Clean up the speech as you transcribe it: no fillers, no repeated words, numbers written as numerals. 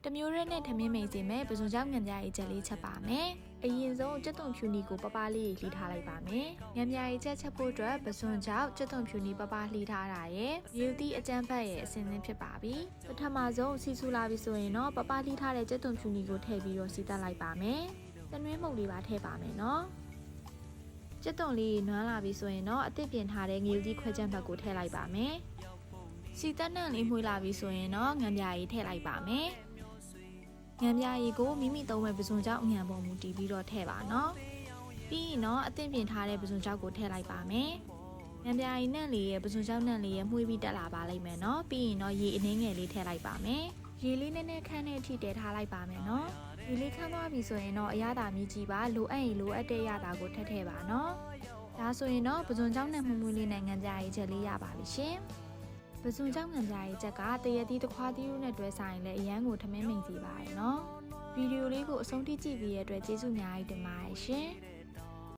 တမျိုးရဲနဲ့ထမင်းမိန်စီမဲ့ပစုံကြောင့်ငံပြားရေးချက်လေးချက်ပါမယ်အရင်ဆုံးကြက်သွန်ဖြူနီကိုပပလေးလှီထားလိုက်ပါမယ်ငံပြားရေးချက်ချက်ဖို့အတွက်ပစုံကြောင့်ကြက်သွန်ဖြူနီပပလှီထားတာရဲ့မြူတီအကျန်းဖတ်ရဲ့အစင်းသင်းဖြစ်ပါပြီပထမဆုံးစီဆူလာပြီဆိုရင်တော့ပပလှီထားတဲ့ကြက်သွန်ဖြူနီကိုထည့်ပြီးတော့စီတက်လိုက်ပါမယ်တနွေးမုတ်လေးပါထည့်ပါမယ်နော်ကြက်သွန်လေးနွမ်းလာပြီဆိုရင်တော့အသစ်ပြင်ထားတဲ့ငရုတ်ကြီးခွဲချမ်းဘက်ကိုထည့်လိုက်ပါမယ်စီတက်နံလေးမှုလာပြီဆိုရင်တော့ငံပြားရေးထည့်လိုက်ပါမယ်ငံပြားရီကိုမိမိသုံးမဲ့ပစုံကြောင့်ငံပုံမူတည်ပြီးတော့ထည့်ပါနော်ပြီးရင်တော့အသင့်ပြင်ထားတဲ့ပစုံကြောင့်ကိုထည့်လိုက်ပါမယ်ငံပြားရီနဲ့လေးရဲ့ပစုံကြောင့်နဲ့လေးရဲ့မှုေးပြီးတက်လာပါလိမ့်မယ်နော်ပြီးရင်တော့ရေအနှင်းငယ်လေးထည့်လိုက်ပါမယ်ရေလေးနည်းနည်းခန်းတဲ့အထိတည်ထားလိုက်ပါမယ်နော်ရေလေးခန်းသွားပြီဆိုရင်တော့အရသာမြည်ကြည့်ပါလိုအပ်ရင်လိုအပ်တဲ့ရတာကိုထည့်ထည့်ပါနော်ဒါဆိုရင်တော့ပစုံကြောင့်နဲ့မှုေးလေးနဲ့ငံပြားရီချက်လေးရပါပြီရှင်ပစုံကြောင့်ငံပြားရေးချက်ကတရက်သီးတစ်ခွားသီးရုပ်နဲ့တွဲဆိုင်လဲအရန်ကိုထမင်းမိန်စီပါရယ်နော်ဗီဒီယိုလေးကိုအဆုံးထိကြည့်ပြီးရတဲ့အတွက်ကျေးဇူးအများကြီးတင်ပါတယ်ရှင်